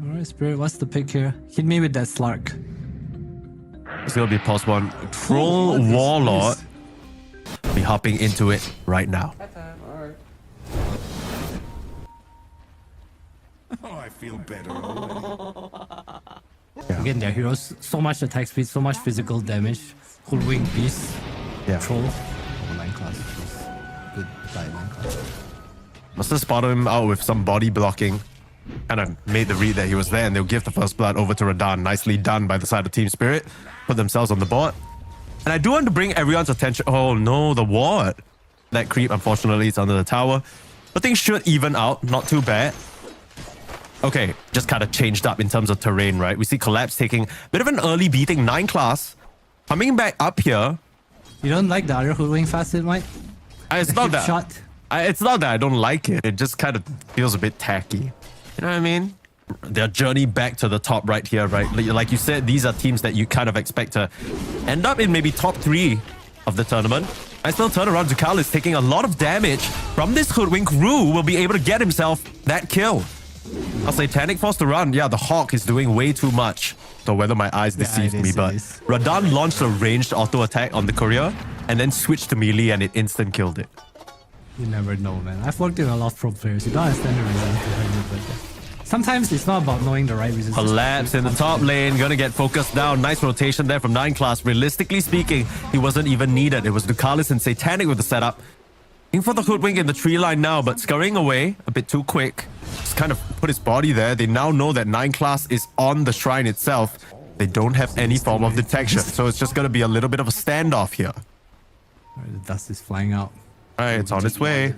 Alright, Spirit, what's the pick here? Hit me with that Slark. It's gonna be pause one. Troll Warlord. Be hopping into it right now. Alright. Oh, I feel better already. Again, their heroes, so much attack speed, so much physical damage. Hoodwink Beast. Yeah. Troll. Oh, 9 class. Good die 9 class. Must have spotted him out with some body blocking. Kind of made the read that he was there, and they'll give the first blood over to Radahn. Nicely done by the side of Team Spirit. Put themselves on the board. And I do want to bring everyone's attention. Oh no, the ward. That creep, unfortunately, is under the tower. But things should even out. Not too bad. Okay, just kind of changed up in terms of terrain, right? We see Collapse taking a bit of an early beating. 9 class. Coming back up here. You don't like the other Hoodwink facet, Mike? It's not that. Shot. It's not that I don't like it. It just kind of feels a bit tacky. You know what I mean? Their journey back to the top right here, right? Like you said, these are teams that you kind of expect to end up in maybe top 3 of the tournament. I still turn around. Ducalis taking a lot of damage from this Hoodwink. Rue will be able to get himself that kill. A Satanic forced to run. Yeah, the Hawk is doing way too much. So whether my eyes deceived me, but Radahn launched a ranged auto attack on the courier and then switched to melee and it instant killed it. You never know, man. I've worked in a lot of pro players. You don't understand the reason behind it, but sometimes it's not about knowing the right reasons. Collapse in the top lane, gonna get focused down. Nice rotation there from 9 class. Realistically speaking, he wasn't even needed. It was Ducalis and Satanic with the setup. Looking for the Hoodwink in the tree line now, but scurrying away a bit too quick. Just kind of put his body there. They now know that 9 class is on the shrine itself. They don't have any form of detection, so it's just gonna be a little bit of a standoff here. The dust is flying out. Alright, it's on its way.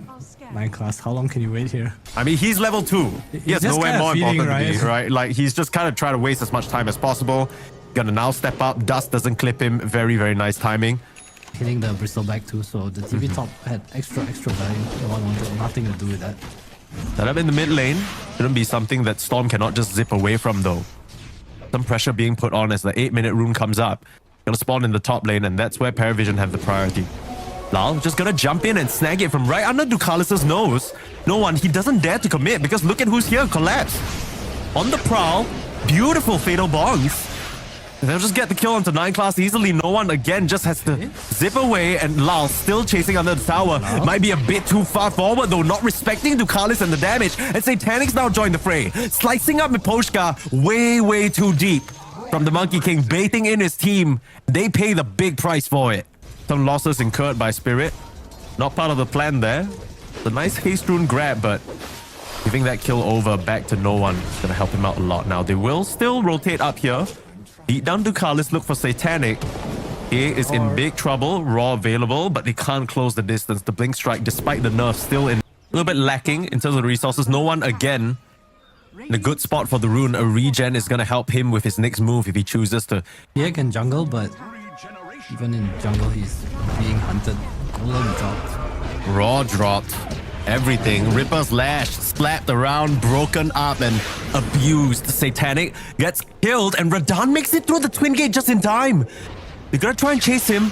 9 class, how long can you wait here? I mean, he's level 2. He has nowhere more important to be, right? Like, he's just kind of trying to waste as much time as possible. Gonna now step up. Dust doesn't clip him. Very, very nice timing. Hitting the Bristleback too, so the TV top had extra value. No one wanted nothing to do with that. Set up in the mid lane. Shouldn't be something that Storm cannot just zip away from, though. Some pressure being put on as the 8-minute rune comes up. Gonna spawn in the top lane, and that's where Parivision have the priority. Lal just gonna jump in and snag it from right under Ducalis' nose. No one, he doesn't dare to commit because look at who's here. Collapse. On the prowl. Beautiful fatal bongs. They'll just get the kill onto 9 class easily. No one again just has to zip away, and Lal still chasing under the tower. Might be a bit too far forward though, not respecting Ducalis and the damage. And Satanic's now joined the fray. Slicing up Miposhka way too deep from the Monkey King, baiting in his team. They pay the big price for it. Some losses incurred by Spirit. Not part of the plan there. It's a nice haste rune grab, but giving that kill over back to no one is going to help him out a lot. Now, they will still rotate up here. Beat down Ducalis, look for Satanic. He is in big trouble. Raw available, but they can't close the distance. The Blink Strike, despite the nerf, still in a little bit lacking in terms of the resources. No one again in a good spot for the rune. A regen is going to help him with his next move if he chooses to. Yeah, can jungle, but even in jungle, he's being hunted. Golem dropped. Raw dropped. Everything. Ripper's Lash slapped around, broken up, and abused. Satanic gets killed, and Radahn makes it through the Twin Gate just in time. They're gonna try and chase him.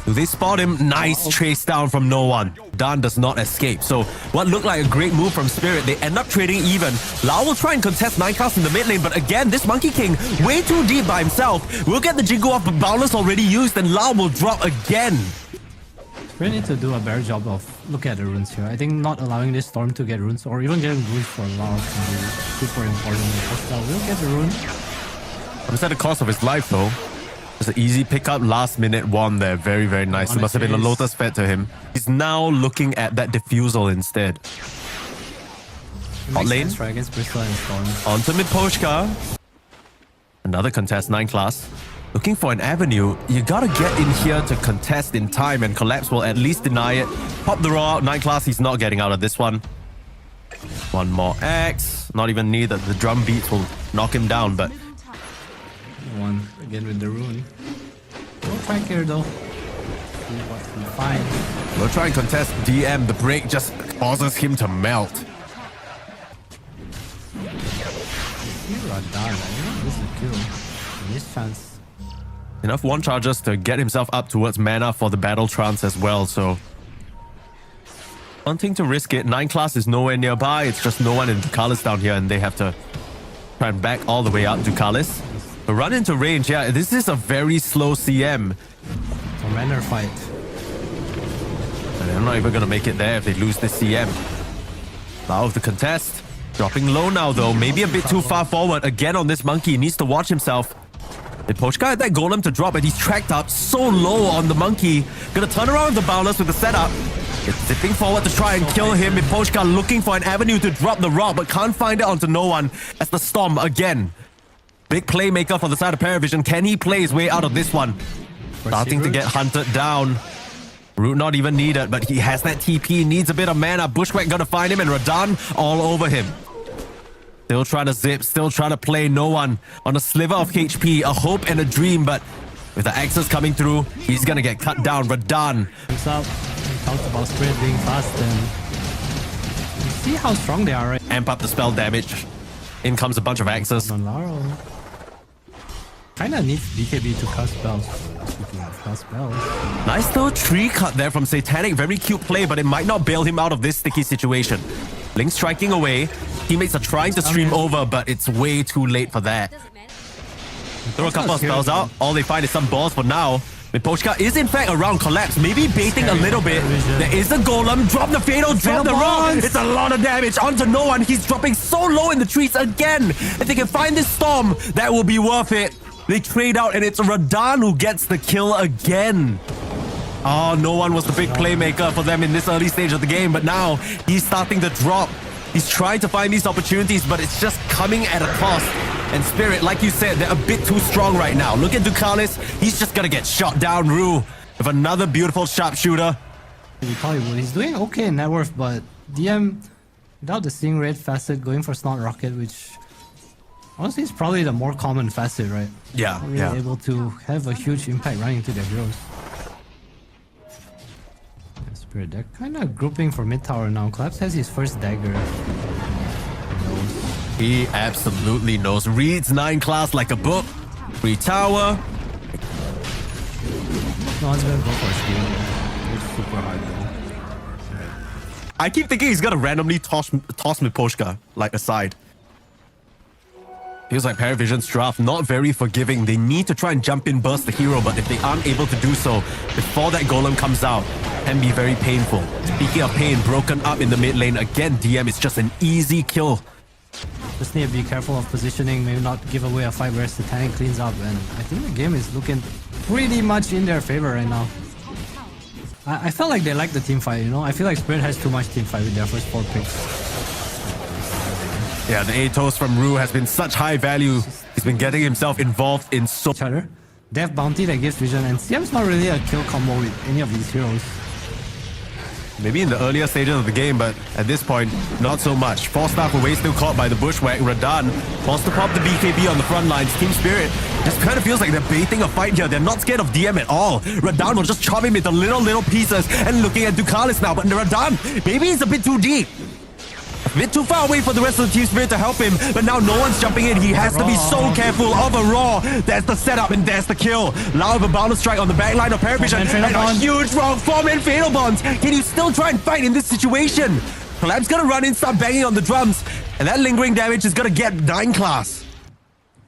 Do they spot him? Nice chase down from no one. Dan does not escape. So what looked like a great move from Spirit, they end up trading even. Lao will try and contest 9 class in the mid lane, but again, this Monkey King way too deep by himself. We'll get the Jingle off, but Boundless already used, and Lao will drop again. We need to do a better job of looking at the runes here. I think not allowing this Storm to get runes, or even getting runes for Lao, can be super important. Because we'll get the rune. It was at the cost of his life, though. It's an easy pickup, last minute one there. Very, very nice. It must have been a Lotus fed to him. He's now looking at that diffusal instead. Hot lane. Right against Bristol and Storm. Onto Miposhka. Another contest, 9 class. Looking for an avenue. You gotta get in here to contest in time, and Collapse will at least deny it. Pop the raw out. 9 class, he's not getting out of this one. One more X. Not even needed. The drum beats will knock him down, but one again with the rune. We'll try here though. See what we find. We'll try and contest DM. The break just causes him to melt. This is a kill. This chance. Enough one charges to get himself up towards mana for the battle trance as well, so wanting to risk it. 9 class is nowhere nearby. It's just no one in the colors down here, and they have to Try and back all the way up, Ducalis. But run into range, yeah, this is a very slow CM. Tormentor fight. And they're not even going to make it there if they lose this CM. Out of the contest. Dropping low now though, maybe a bit too far forward. Again on this monkey, he needs to watch himself. Pochka had that golem to drop, but he's tracked up so low on the monkey. Gonna turn around the Boundless with the setup. It's zipping forward to try and kill him. Pochka looking for an avenue to drop the rock, but can't find it onto no one. As the Storm again. Big playmaker for the side of Parivision. Can he play his way out of this one? Starting to get hunted down. Root not even needed, but he has that TP. Needs a bit of mana. Bushwhack gonna find him, and Radan all over him. Still trying to zip, still trying to play no one on a sliver of HP, a hope and a dream, but with the axes coming through, he's gonna get cut down. Radan. Comes up, he talks about Spirit being fast, and you see how strong they are, right? Amp up the spell damage. In comes a bunch of axes. Monlaro kinda needs BKB to cast spells. Speaking of cast spells. Nice little tree cut there from Satanic. Very cute play, but it might not bail him out of this sticky situation. Link striking away. Teammates are trying to stream over, but it's way too late for that. Throw a couple of spells out. All they find is some balls for now. Pochka is in fact around collapse, maybe baiting a little bit. There is a golem. Drop the fatal, drop the rock. It's a lot of damage onto no one. He's dropping so low in the trees again. If they can find this storm, that will be worth it. They trade out, and it's Radan who gets the kill again. Oh, no one was the big playmaker for them in this early stage of the game, but now he's starting to drop. He's trying to find these opportunities, but it's just coming at a cost. And Spirit, like you said, they're a bit too strong right now. Look at Ducalis. He's just gonna get shot down. Rue with another beautiful sharpshooter. He's doing okay in net worth, but DM, without the Sting Red facet, going for Snot Rocket, which honestly is probably the more common facet, right? Yeah, Really yeah. able to have a huge impact running into their heroes. Spirit, they're kind of grouping for mid tower now. Collapse has his first dagger. He absolutely knows. Reads 9 class like a book. Free tower. No one's gonna go for a steal. It's super hard though. I keep thinking he's gonna randomly toss Miposhka like aside. Feels like Parivision's draft not very forgiving. They need to try and jump in, burst the hero, but if they aren't able to do so before that golem comes out, can be very painful. Speaking of pain, broken up in the mid lane again. DM is just an easy kill. Just need to be careful of positioning, maybe not give away a fight where Satanic cleans up, and I think the game is looking pretty much in their favor right now. I felt like they like the team fight, you know? I feel like Spirit has too much team fight with their first 4 picks. Yeah, the Atos from Rue has been such high value. He's been getting himself involved in so... Each other. They have Bounty that gives vision, and CM's not really a kill combo with any of these heroes. Maybe in the earlier stages of the game, but at this point, not so much. 4 staff away, still caught by the Bushwhack. Radan wants to pop the BKB on the front lines. Team Spirit just kind of feels like they're baiting a fight here. They're not scared of DM at all. Radan will just chop him into little pieces, and looking at Ducalis now. But Radan, maybe he's a bit too deep. A bit too far away for the rest of the Team Spirit to help him, but now no one's jumping in. He has to be so careful of a Raw. There's the setup, and there's the kill. Lao with a boundless strike on the back line of Parivision, and a huge Raw 4-man Fatal Bonds. Can you still try and fight in this situation? Collapse gonna run in, start banging on the drums, and that lingering damage is gonna get 9 class.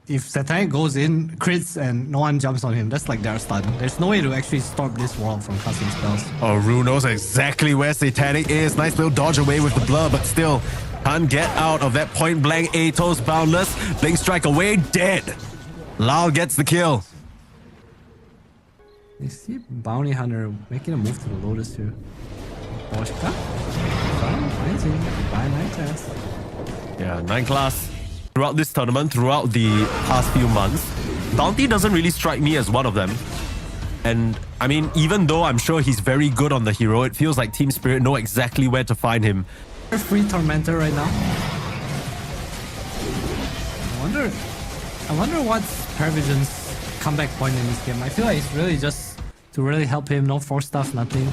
If Satanic goes in, crits, and no one jumps on him, that's like their stun. There's no way to actually stop this world from casting spells. Oh, Rue knows exactly where Satanic is. Nice little dodge away with the blur, but still can't get out of that point blank Atos boundless. Blink strike away, dead. Lao gets the kill. You see Bounty Hunter making a move to the Lotus here. Pochka? Finds him. Buy 9 test. Yeah, 9 class. Throughout this tournament, throughout the past few months, Bounty doesn't really strike me as one of them. And I mean, even though I'm sure he's very good on the hero, it feels like Team Spirit know exactly where to find him. Free Tormentor right now. I wonder what's Parivision's comeback point in this game. I feel like it's really just to really help him. No force stuff, nothing.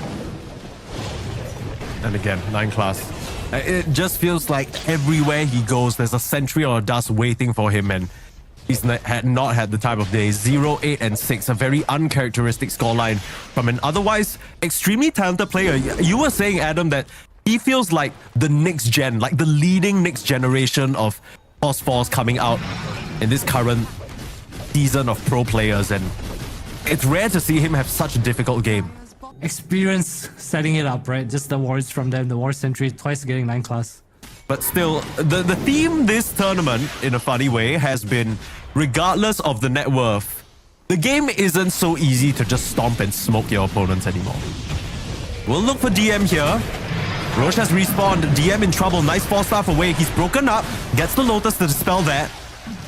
And again, 9 class. It just feels like everywhere he goes, there's a sentry or a dust waiting for him, and he's not had the time of day. 0, 8, and 6, a very uncharacteristic scoreline from an otherwise extremely talented player. You were saying, Adam, that he feels like the next gen, like the leading next generation of falls coming out in this current season of pro players, and it's rare to see him have such a difficult game. Experience setting it up, right? Just the wards from them, the war sentry, twice getting 9 class. But still, the theme this tournament, in a funny way, has been, regardless of the net worth, the game isn't so easy to just stomp and smoke your opponents anymore. We'll look for DM here. Roche has respawned. DM in trouble. Nice 4-staff away. He's broken up. Gets the Lotus to dispel that.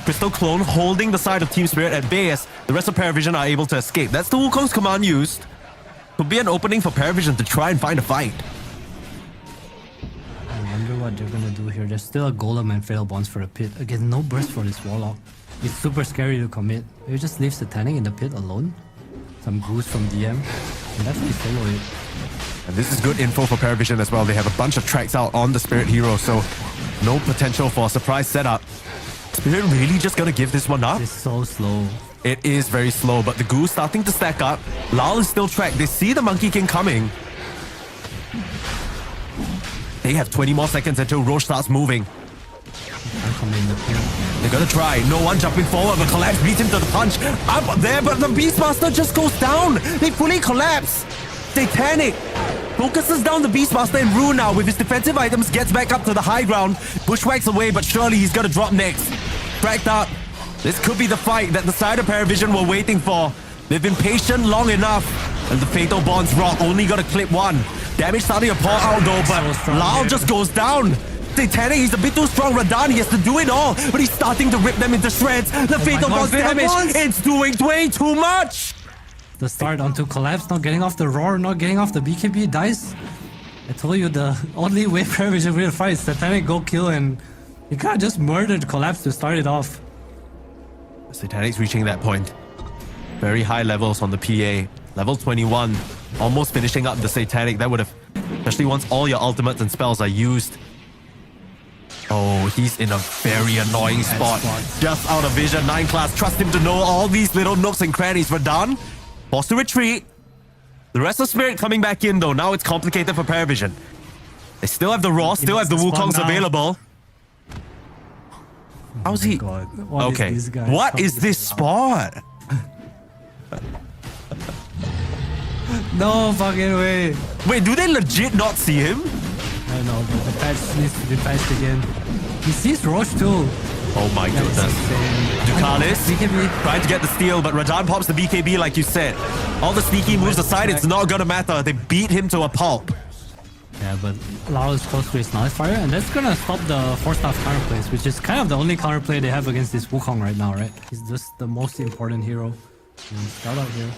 Crystal Clone holding the side of Team Spirit at bay as the rest of Parivision are able to escape. That's the Wukong's command used. Could be an opening for Parivision to try and find a fight. I wonder what they're gonna do here. There's still a Golem and Fatal Bonds for the pit. Again, no burst for this Warlock. It's super scary to commit. Maybe just leave Satanic in the pit alone. Some goose from DM. And definitely follow it. And this is good info for Parivision as well. They have a bunch of tracks out on the Spirit Hero, so no potential for a surprise setup. Spirit really just gonna give this one up? It's so slow. It is very slow, but the Goose starting to stack up. Lal is still tracked. They see the Monkey King coming. They have 20 more seconds until Roche starts moving. They're gonna try. No one jumping forward, but Collapse beats him to the punch. Up there, but the Beastmaster just goes down. They fully collapse. Satanic focuses down the Beastmaster and Rune now with his defensive items, gets back up to the high ground. Bushwhacks away, but surely he's gonna drop next. Cracked up. This could be the fight that the side of Parivision were waiting for. They've been patient long enough. And the Fatal Bonds rock only got to clip one. Damage starting to pour out though, but Lal just goes down. Satanic, he's a bit too strong. Radan, he has to do it all, but he's starting to rip them into shreds. The Fatal Bonds damage, it's doing way too much. The start onto Collapse, not getting off the Roar, not getting off the BKB, dies. I told you the only way Parivision will fight is Satanic go kill, and you can't just murder the Collapse to start it off. Satanic's reaching that point. Very high levels on the PA. Level 21. Almost finishing up the Satanic. That would have... Especially once all your ultimates and spells are used. Oh, he's in a very annoying spot. Just out of vision. 9 class. Trust him to know all these little nooks and crannies. Radan forced to retreat. The rest of Spirit coming back in though. Now it's complicated for Parivision. They still have the Raw. Still have the Wukongs available. How's he? Okay. What is this spot? No fucking way. Wait, do they legit not see him? I don't know, but the patch needs to be patched again. He sees Roche too. Oh my goodness. Ducalis trying to get the steal, but Radan pops the BKB like you said. All the sneaky moves aside, it's not gonna matter. They beat him to a pulp. Yeah, but Lao is close to his Nullifier, and that's gonna stop the 4-staff counterplays, which is kind of the only counterplay they have against this Wukong right now, right? He's just the most important hero. Scout out here.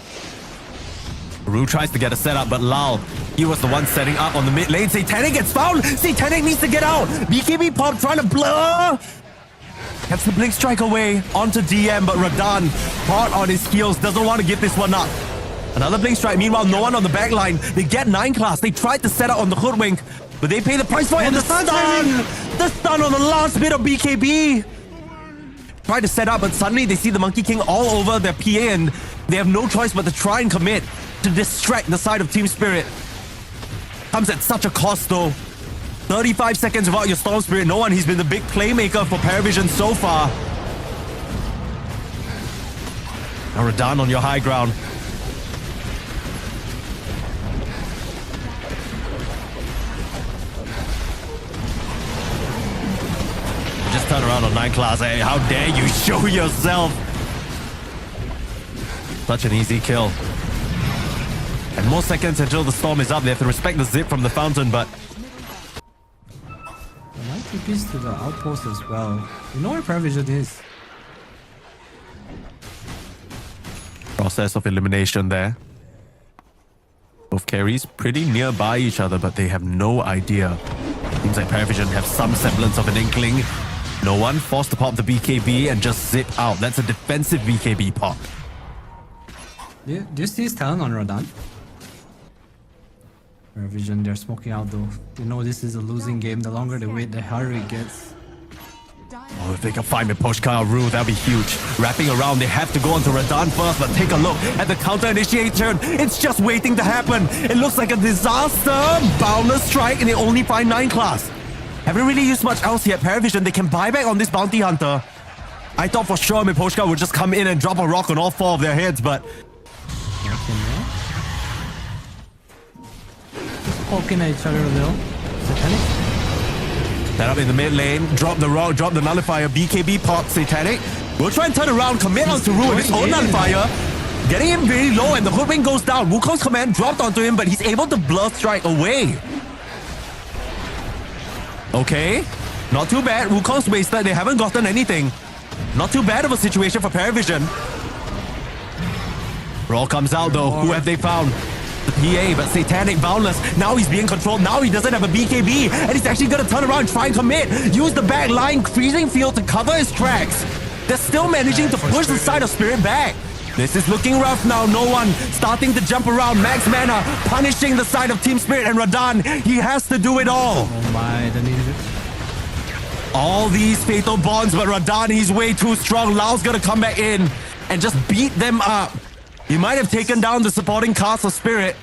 Ru tries to get a setup, but Lal, he was the one setting up on the mid lane. Satanic gets found! Satanic needs to get out! BKB pop trying to blur! Gets the Blink Strike away onto DM, but Radan, hard on his heels, doesn't want to give this one up. Another Blink Strike. Meanwhile, no one on the back line. They get 9 class. They tried to set up on the Hoodwink, but they pay the price for it. And the stun! The stun on the last bit of BKB. Tried to set up, but suddenly they see the Monkey King all over their PA, and they have no choice but to try and commit to distract the side of Team Spirit. Comes at such a cost though. 35 seconds without your Storm Spirit. No one. He's been the big playmaker for Parivision so far. Now Radan on your high ground. Just turn around on 9 class. Hey, how dare you show yourself? Such an easy kill. And more seconds until the storm is up. They have to respect the zip from the fountain, but... There might be piece to the outpost as well. You know where Parivision is. Process of elimination there. Both carries pretty nearby each other, but they have no idea. Seems like Parivision have some semblance of an inkling. No one forced to pop the BKB and just zip out. That's a defensive BKB pop. Do you see his talent on Radan? Parivision, they're smoking out though. They know this is a losing game. The longer they wait, the harder it gets. Oh, if they can find a push Kyle Rue, that'd be huge. Wrapping around, they have to go onto Radan first, but take a look at the counter initiation. It's just waiting to happen. It looks like a disaster. Boundless strike, and they only find 9 class. Haven't really used much else yet. Parivision, they can buy back on this bounty hunter. I thought for sure Miposhka would just come in and drop a rock on all 4 of their heads, but Poking at each other a little. Satanic. set up in the mid lane, drop the rock, drop the nullifier, BKB pop, Satanic. We'll try and turn around, commit onto Ru with his own nullifier. Getting him very low and the hoodwink goes down. Wukong's command dropped onto him, but he's able to blur strike away. Okay, not too bad. Wukong's wasted, they haven't gotten anything. Not too bad of a situation for Parivision. Raw comes out though, who have they found? The PA, but Satanic boundless. Now he's being controlled. Now he doesn't have a BKB, and he's actually gonna turn around, try and commit. Use the back line, freezing field to cover his tracks. They're still managing to push the side of Spirit back. This is looking rough now. No one starting to jump around. Max mana punishing the side of Team Spirit, and Radan, he has to do it all. Oh my, the ninja. All these fatal bonds, but Radan, he's way too strong. Lao's gonna come back in and just beat them up. You might have taken down the supporting cast of Spirit,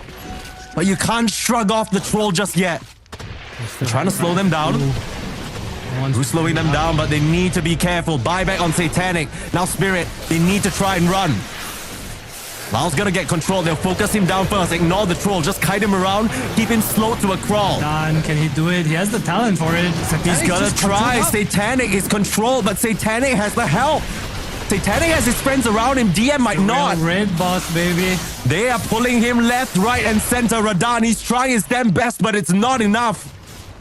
but you can't shrug off the troll just yet. Trying to slow them down. Who's slowing them down, but they need to be careful. Buyback on Satanic. Now Spirit, they need to try and run. Lao's gonna get control. They'll focus him down first. Ignore the troll. Just kite him around. Keep him slow to a crawl. Done. Can he do it? He has the talent for it. He's gonna try. Satanic is controlled, but Satanic has the help. Satanic has his friends around him. DM might not. Red boss, baby. They are pulling him left, right, and center. Radan, he's trying his damn best, but it's not enough.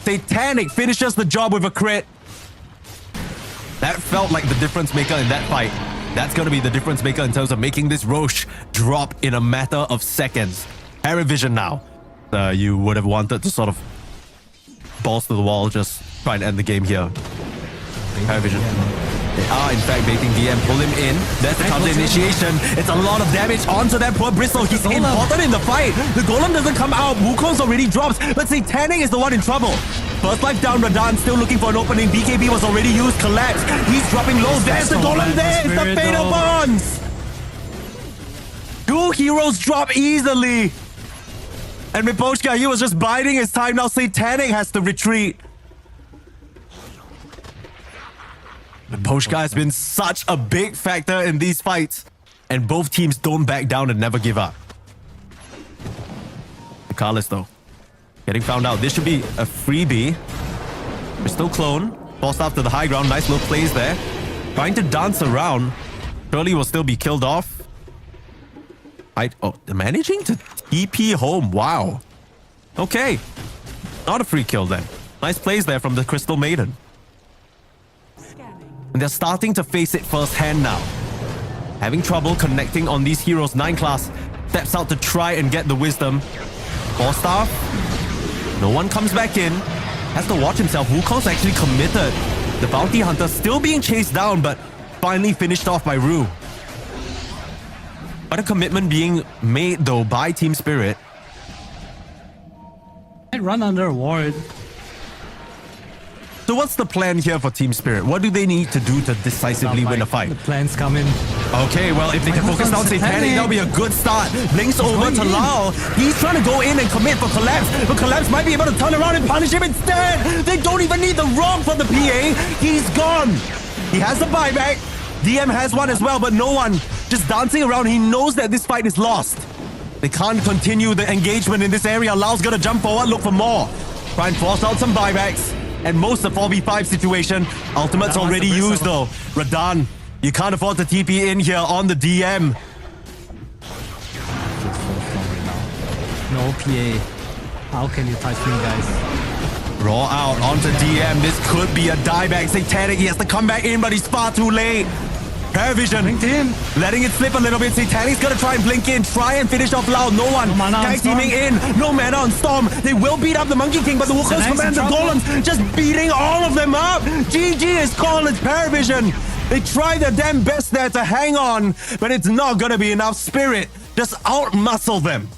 Satanic finishes the job with a crit. That felt like the difference maker in that fight. That's going to be the difference maker in terms of making this Roche drop in a matter of seconds. Parivision now. You would have wanted to sort of balls to the wall, just try and end the game here. Parivision. They are in fact baiting DM, pull him in. That's the counter initiation. It's a lot of damage onto that poor Bristle. He's important in the fight. The Golem doesn't come out. Wukong's already drops, but Satanic is the one in trouble. First life down, Radan still looking for an opening. BKB was already used, collapse. He's dropping low. There's the Golem there. It's the Fatal Bonds. 2 heroes drop easily. And Miposhka, he was just biding his time. Now Satanic has to retreat. Miposhka has been such a big factor in these fights, and both teams don't back down and never give up. Carlos though, getting found out. This should be a freebie. We're still clone. Forced off to the high ground. Nice little plays there. Trying to dance around. Surely will still be killed off. Oh, managing to TP home. Wow. Okay. Not a free kill then. Nice plays there from the Crystal Maiden. And they're starting to face it firsthand now. Having trouble connecting on these heroes. 9 class steps out to try and get the wisdom. 4 star. No one comes back in. Has to watch himself. Wukong's actually committed. The bounty hunter still being chased down, but finally finished off by Ru. What a commitment being made though by Team Spirit. Might run under a ward. So what's the plan here for Team Spirit? What do they need to do to decisively win a fight? The plan's coming. Okay, well, if they can focus down Satanic, that'll be a good start. Blinks over to Lao. He's trying to go in and commit for Collapse, but Collapse might be able to turn around and punish him instead. They don't even need the rock for the PA. He's gone. He has the buyback. DM has one as well, but no one just dancing around. He knows that this fight is lost. They can't continue the engagement in this area. Lao's gonna jump forward, look for more. Try and force out some buybacks. And most of 4v5 situation. Ultimate's already used though. Radan, you can't afford to TP in here on the DM. No PA. How can you touch me, guys? Raw out onto DM. This could be a dieback. Satanic, he has to come back in, but he's far too late. Parivision letting it slip a little bit. Satanic's gonna try and blink in, try and finish off Lao. No one. Tag teaming in. No mana on Storm. They will beat up the Monkey King, but the Wukong's command the Golems just beating all of them up. GG is called. It's Parivision. They try their damn best there to hang on, but it's not gonna be enough. Spirit just out-muscle them.